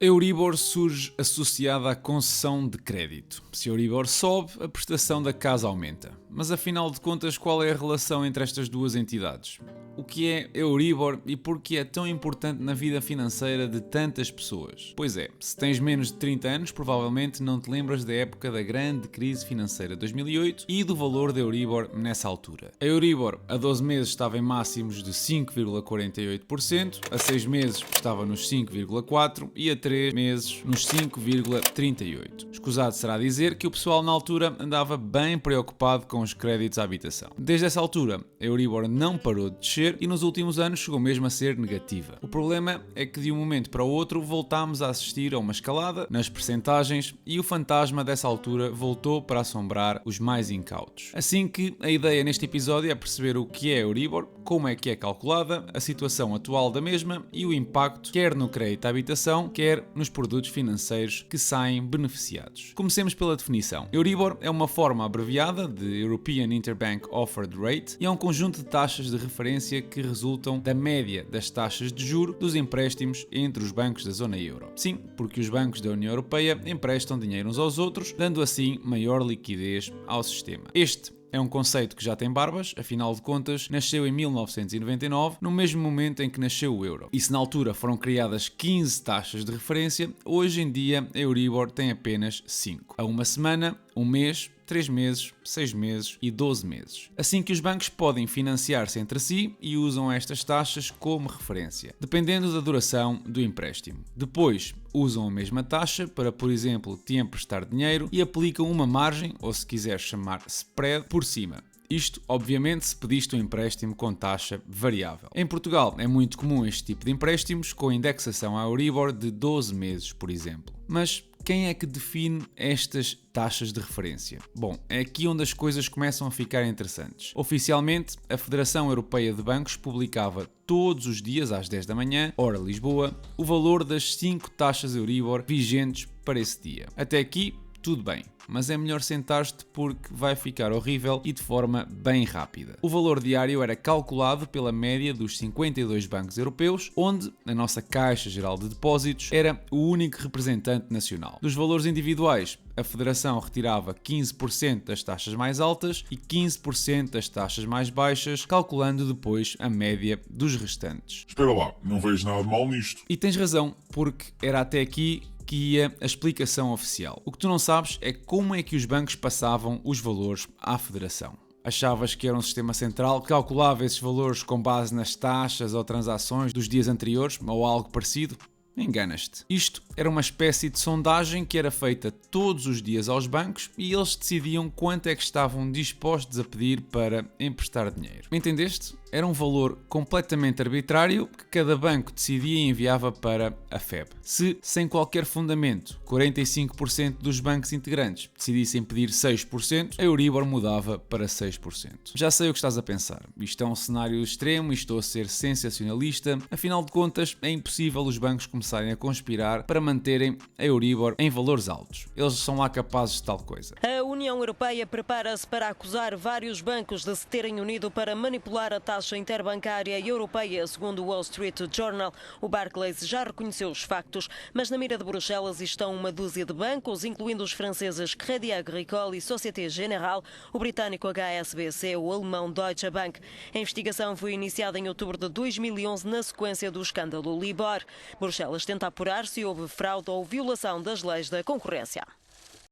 A Euribor surge associada à concessão de crédito. Se a Euribor sobe, a prestação da casa aumenta. Mas afinal de contas, qual é a relação entre estas duas entidades? O que é Euribor e por que é tão importante na vida financeira de tantas pessoas? Pois é, se tens menos de 30 anos, provavelmente não te lembras da época da grande crise financeira de 2008 e do valor da Euribor nessa altura. A Euribor a 12 meses estava em máximos de 5,48%, a 6 meses estava nos 5,4% e a 3 meses nos 5,38%. Escusado será dizer que o pessoal na altura andava bem preocupado com os créditos à habitação. Desde essa altura, a Euribor não parou de descer e nos últimos anos chegou mesmo a ser negativa. O problema é que de um momento para o outro voltámos a assistir a uma escalada nas percentagens e o fantasma dessa altura voltou para assombrar os mais incautos. Assim que a ideia neste episódio é perceber o que é a Euribor, como é que é calculada, a situação atual da mesma e o impacto quer no crédito à habitação, quer nos produtos financeiros que saem beneficiados. Comecemos pela definição. Euribor é uma forma abreviada de European Interbank Offered Rate e é um conjunto de taxas de referência que resultam da média das taxas de juro dos empréstimos entre os bancos da zona euro. Sim, porque os bancos da União Europeia emprestam dinheiro uns aos outros, dando assim maior liquidez ao sistema. Este é um conceito que já tem barbas, afinal de contas, nasceu em 1999, no mesmo momento em que nasceu o euro. E se na altura foram criadas 15 taxas de referência, hoje em dia a Euribor tem apenas 5. A uma semana, um mês, 3 meses, 6 meses e 12 meses. Assim que os bancos podem financiar-se entre si e usam estas taxas como referência, dependendo da duração do empréstimo. Depois, usam a mesma taxa para, por exemplo, te emprestar dinheiro e aplicam uma margem, ou se quiseres chamar spread, por cima. Isto, obviamente, se pediste um empréstimo com taxa variável. Em Portugal é muito comum este tipo de empréstimos com indexação à Euribor de 12 meses, por exemplo. Mas quem é que define estas taxas de referência? Bom, é aqui onde as coisas começam a ficar interessantes. Oficialmente, a Federação Europeia de Bancos publicava todos os dias às 10 da manhã, hora Lisboa, o valor das 5 taxas Euribor vigentes para esse dia. Até aqui, tudo bem. Mas é melhor sentar-te porque vai ficar horrível e de forma bem rápida. O valor diário era calculado pela média dos 52 bancos europeus, onde a nossa Caixa Geral de Depósitos era o único representante nacional. Dos valores individuais, a Federação retirava 15% das taxas mais altas e 15% das taxas mais baixas, calculando depois a média dos restantes. Espera lá, não vejo nada de mal nisto. E tens razão, porque era até aqui que ia a explicação oficial. O que tu não sabes é como é que os bancos passavam os valores à Federação. Achavas que era um sistema central que calculava esses valores com base nas taxas ou transações dos dias anteriores ou algo parecido? Enganas-te. Isto era uma espécie de sondagem que era feita todos os dias aos bancos e eles decidiam quanto é que estavam dispostos a pedir para emprestar dinheiro. Entendeste? Era um valor completamente arbitrário que cada banco decidia e enviava para a FEB. Se, sem qualquer fundamento, 45% dos bancos integrantes decidissem pedir 6%, a Euribor mudava para 6%. Já sei o que estás a pensar. Isto é um cenário extremo e estou a ser sensacionalista. Afinal de contas, é impossível os bancos começarem a conspirar para manterem a Euribor em valores altos. Eles são lá capazes de tal coisa. A União Europeia prepara-se para acusar vários bancos de se terem unido para manipular a taxa interbancária europeia, segundo o Wall Street Journal. O Barclays já reconheceu os factos, mas na mira de Bruxelas estão uma dúzia de bancos, incluindo os franceses Crédit Agricole e Société Générale, o britânico HSBC, o alemão Deutsche Bank. A investigação foi iniciada em outubro de 2011 na sequência do escândalo Libor. Bruxelas tenta apurar se houve fraude ou violação das leis da concorrência.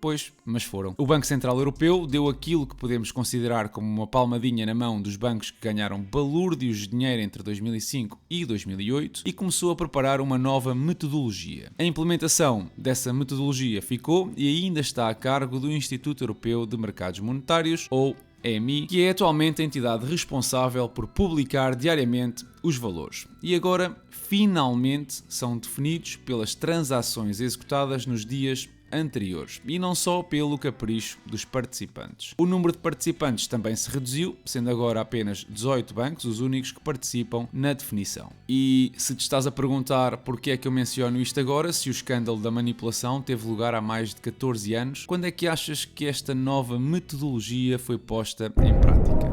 Pois, mas foram. O Banco Central Europeu deu aquilo que podemos considerar como uma palmadinha na mão dos bancos que ganharam balúrdios de dinheiro entre 2005 e 2008 e começou a preparar uma nova metodologia. A implementação dessa metodologia ficou e ainda está a cargo do Instituto Europeu de Mercados Monetários, ou EMI, que é atualmente a entidade responsável por publicar diariamente os valores. E agora, finalmente, são definidos pelas transações executadas nos dias anteriores, e não só pelo capricho dos participantes. O número de participantes também se reduziu, sendo agora apenas 18 bancos os únicos que participam na definição. E se te estás a perguntar porque é que eu menciono isto agora, se o escândalo da manipulação teve lugar há mais de 14 anos, quando é que achas que esta nova metodologia foi posta em prática?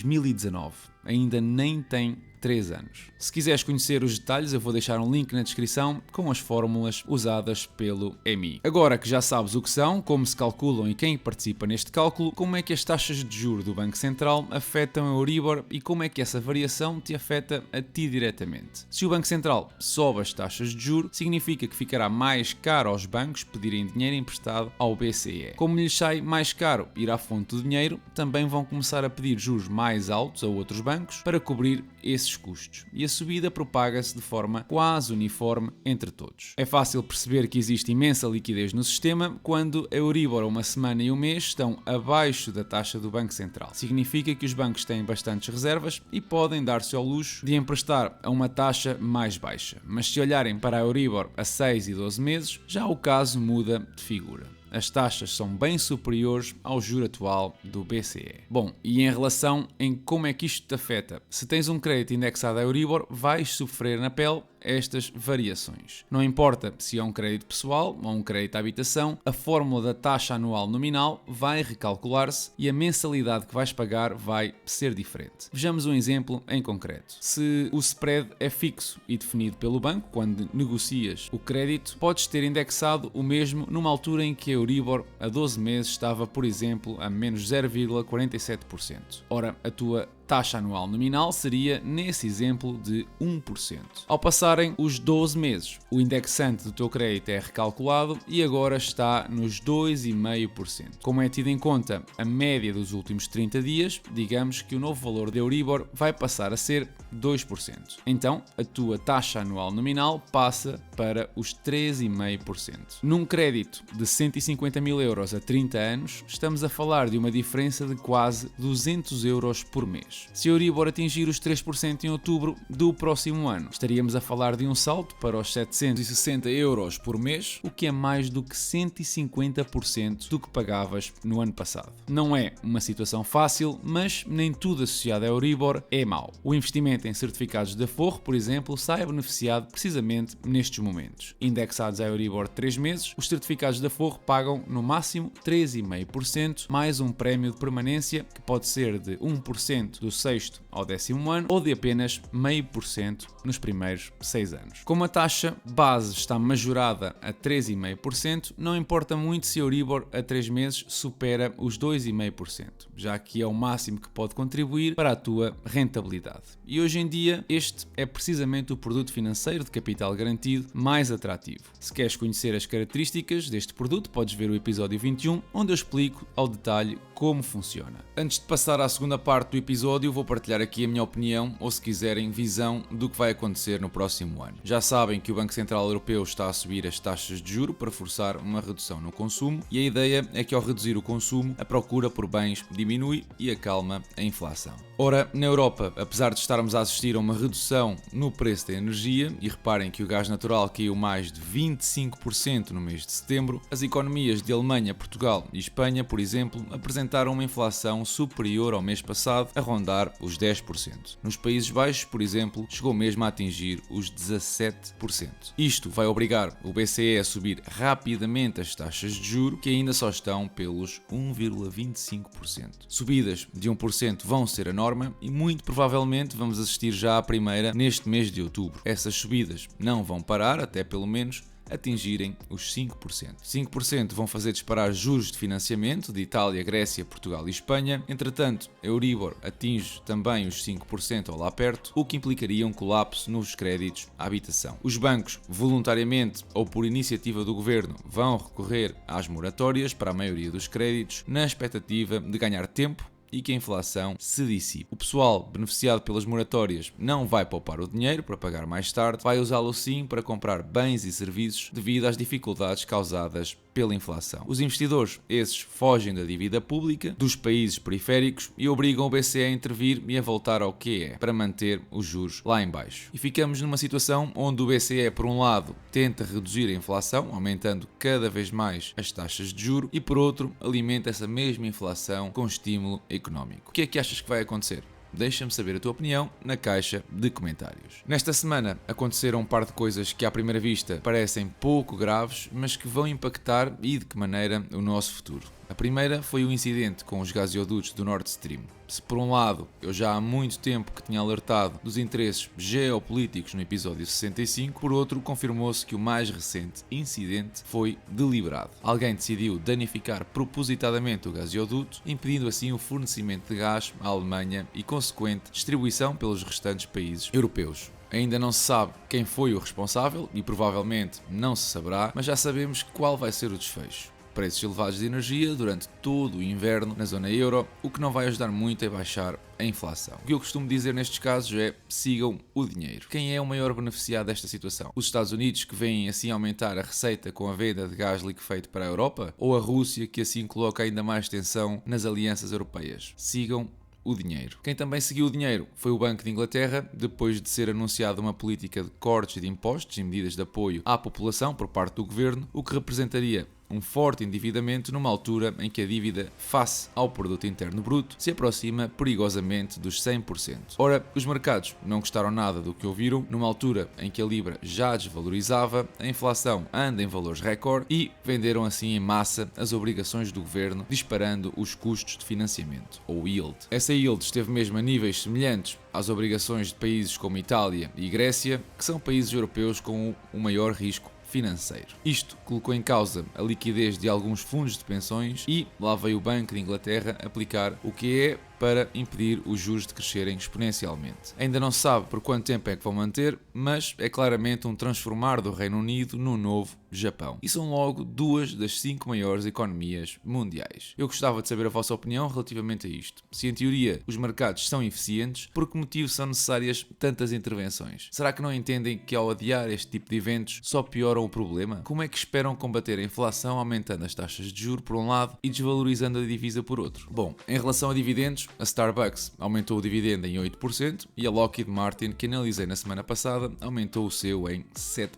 2019. Ainda nem tem 3 anos. Se quiseres conhecer os detalhes, eu vou deixar um link na descrição com as fórmulas usadas pelo MI. Agora que já sabes o que são, como se calculam e quem participa neste cálculo, como é que as taxas de juros do Banco Central afetam a Euribor e como é que essa variação te afeta a ti diretamente. Se o Banco Central sobe as taxas de juros, significa que ficará mais caro aos bancos pedirem dinheiro emprestado ao BCE. Como lhes sai mais caro ir à fonte do dinheiro, também vão começar a pedir juros mais altos a outros bancos para cobrir esses custos. E a subida propaga-se de forma quase uniforme entre todos. É fácil perceber que existe imensa liquidez no sistema quando a Euribor a uma semana e um mês estão abaixo da taxa do Banco Central. Significa que os bancos têm bastantes reservas e podem dar-se ao luxo de emprestar a uma taxa mais baixa. Mas se olharem para a Euribor a 6 e 12 meses, já o caso muda de figura. As taxas são bem superiores ao juro atual do BCE. Bom, e em relação em como é que isto te afeta? Se tens um crédito indexado a Euribor, vais sofrer na pele estas variações. Não importa se é um crédito pessoal ou um crédito à habitação, a fórmula da taxa anual nominal vai recalcular-se e a mensalidade que vais pagar vai ser diferente. Vejamos um exemplo em concreto. Se o spread é fixo e definido pelo banco, quando negocias o crédito, podes ter indexado o mesmo numa altura em que a Euribor a 12 meses estava, por exemplo, a menos 0,47%. Ora, a tua taxa anual nominal seria, nesse exemplo, de 1%. Ao passarem os 12 meses, o indexante do teu crédito é recalculado e agora está nos 2,5%. Como é tido em conta a média dos últimos 30 dias, digamos que o novo valor de Euribor vai passar a ser 2%. Então, a tua taxa anual nominal passa para os 3,5%. Num crédito de 150 mil euros a 30 anos, estamos a falar de uma diferença de quase 200 euros por mês. Se a Euribor atingir os 3% em outubro do próximo ano, estaríamos a falar de um salto para os 760 euros por mês, o que é mais do que 150% do que pagavas no ano passado. Não é uma situação fácil, mas nem tudo associado a Euribor é mau. O investimento em certificados de aforro, por exemplo, sai beneficiado precisamente nestes momentos. Indexados a Euribor de 3 meses, os certificados de aforro pagam no máximo 3,5% mais um prémio de permanência que pode ser de 1% do 6º ao 10º ano ou de apenas 0,5% nos primeiros 6 anos. Como a taxa base está majorada a 3,5%, não importa muito se a Euribor a 3 meses supera os 2,5%, já que é o máximo que pode contribuir para a tua rentabilidade. E hoje em dia, este é precisamente o produto financeiro de capital garantido mais atrativo. Se queres conhecer as características deste produto, podes ver o episódio 21, onde eu explico ao detalhe como funciona. Antes de passar à segunda parte do episódio, vou partilhar aqui a minha opinião, ou se quiserem, visão do que vai acontecer no próximo ano. Já sabem que o Banco Central Europeu está a subir as taxas de juros para forçar uma redução no consumo, e a ideia é que ao reduzir o consumo, a procura por bens diminui e acalma a inflação. Ora, na Europa, apesar de estarmos a assistir a uma redução no preço da energia, e reparem que o gás natural caiu mais de 25% no mês de setembro, as economias de Alemanha, Portugal e Espanha, por exemplo, apresentaram uma inflação superior ao mês passado, a rondar os 10%. Nos Países Baixos, por exemplo, chegou mesmo a atingir os 17%. Isto vai obrigar o BCE a subir rapidamente as taxas de juros, que ainda só estão pelos 1,25%. Subidas de 1% vão ser a norma e muito provavelmente vamos assistir já à primeira neste mês de outubro. Essas subidas não vão parar até pelo menos atingirem os 5%. 5% vão fazer disparar juros de financiamento de Itália, Grécia, Portugal e Espanha. Entretanto, a Euribor atinge também os 5% ou lá perto, o que implicaria um colapso nos créditos à habitação. Os bancos, voluntariamente ou por iniciativa do governo, vão recorrer às moratórias para a maioria dos créditos, na expectativa de ganhar tempo e que a inflação se dissipe. O pessoal beneficiado pelas moratórias não vai poupar o dinheiro para pagar mais tarde, vai usá-lo sim para comprar bens e serviços devido às dificuldades causadas pela inflação. Os investidores, esses, fogem da dívida pública dos países periféricos e obrigam o BCE a intervir e a voltar ao que é, para manter os juros lá em baixo. E ficamos numa situação onde o BCE, por um lado, tenta reduzir a inflação, aumentando cada vez mais as taxas de juros, e por outro, alimenta essa mesma inflação com estímulo económico. O que é que achas que vai acontecer? Deixa-me saber a tua opinião na caixa de comentários. Nesta semana aconteceram um par de coisas que à primeira vista parecem pouco graves, mas que vão impactar e de que maneira o nosso futuro. A primeira foi o incidente com os gasodutos do Nord Stream. Se por um lado eu já há muito tempo que tinha alertado dos interesses geopolíticos no episódio 65, por outro confirmou-se que o mais recente incidente foi deliberado. Alguém decidiu danificar propositadamente o gasoduto, impedindo assim o fornecimento de gás à Alemanha e consequente distribuição pelos restantes países europeus. Ainda não se sabe quem foi o responsável e provavelmente não se saberá, mas já sabemos qual vai ser o desfecho. Preços elevados de energia durante todo o inverno na zona euro, o que não vai ajudar muito a baixar a inflação. O que eu costumo dizer nestes casos é: sigam o dinheiro. Quem é o maior beneficiado desta situação? Os Estados Unidos, que vêm assim aumentar a receita com a venda de gás liquefeito para a Europa? Ou a Rússia, que assim coloca ainda mais tensão nas alianças europeias? Sigam o dinheiro. Quem também seguiu o dinheiro foi o Banco de Inglaterra, depois de ser anunciada uma política de cortes de impostos e medidas de apoio à população por parte do governo, o que representaria um forte endividamento numa altura em que a dívida face ao produto interno bruto se aproxima perigosamente dos 100%. Ora, os mercados não gostaram nada do que ouviram, numa altura em que a libra já desvalorizava, a inflação anda em valores recorde e venderam assim em massa as obrigações do governo, disparando os custos de financiamento, ou yield. Essa yield esteve mesmo a níveis semelhantes às obrigações de países como Itália e Grécia, que são países europeus com o maior risco financeiro. Isto colocou em causa a liquidez de alguns fundos de pensões e lá veio o Banco de Inglaterra aplicar o que é para impedir os juros de crescerem exponencialmente. Ainda não se sabe por quanto tempo é que vão manter, mas é claramente um transformar do Reino Unido no novo Japão. E são logo duas das 5 maiores economias mundiais. Eu gostava de saber a vossa opinião relativamente a isto. Se em teoria os mercados são eficientes, por que motivo são necessárias tantas intervenções? Será que não entendem que ao adiar este tipo de eventos só pioram o problema? Como é que esperam combater a inflação aumentando as taxas de juros por um lado e desvalorizando a divisa por outro? Bom, em relação a dividendos, a Starbucks aumentou o dividendo em 8% e a Lockheed Martin, que analisei na semana passada, aumentou o seu em 7%.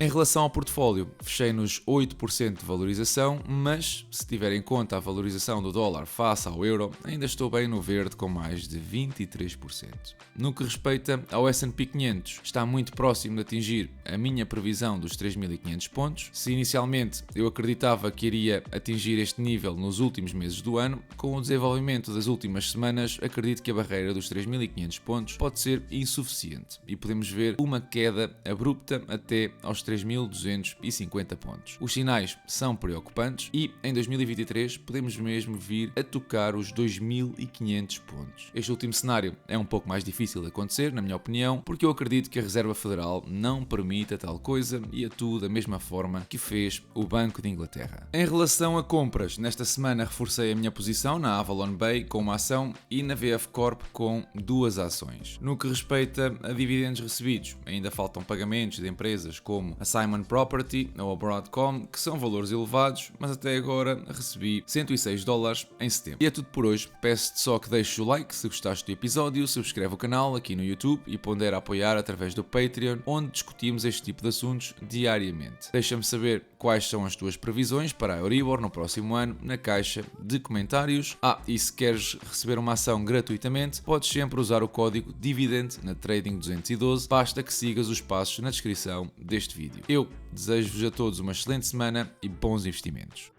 Em relação ao portfólio, fechei nos 8% de valorização, mas se tiver em conta a valorização do dólar face ao euro, ainda estou bem no verde com mais de 23%. No que respeita ao S&P 500, está muito próximo de atingir a minha previsão dos 3.500 pontos. Se inicialmente eu acreditava que iria atingir este nível nos últimos meses do ano, com o desenvolvimento das últimas semanas, acredito que a barreira dos 3.500 pontos pode ser insuficiente e podemos ver uma queda abrupta até aos 3.250 pontos. Os sinais são preocupantes e em 2023 podemos mesmo vir a tocar os 2.500 pontos. Este último cenário é um pouco mais difícil de acontecer, na minha opinião, porque eu acredito que a Reserva Federal não permita tal coisa e atua da mesma forma que fez o Banco de Inglaterra. Em relação a compras, nesta semana reforcei a minha posição na Avalon Bay com uma ação e na VF Corp com 2 ações. No que respeita a dividendos recebidos, ainda faltam pagamentos de empresas como a Simon Property ou a Broadcom, que são valores elevados, mas até agora recebi $106 em setembro. E é tudo por hoje. Peço-te só que deixes o like se gostaste do episódio, subscreve o canal aqui no YouTube e pondera apoiar através do Patreon, onde discutimos este tipo de assuntos diariamente. Deixa-me saber quais são as tuas previsões para a Euribor no próximo ano na caixa de comentários. E se queres receber uma ação gratuitamente, podes sempre usar o código DIVIDEND na Trading 212, basta que sigas os passos na descrição deste vídeo. Eu desejo-vos a todos uma excelente semana e bons investimentos.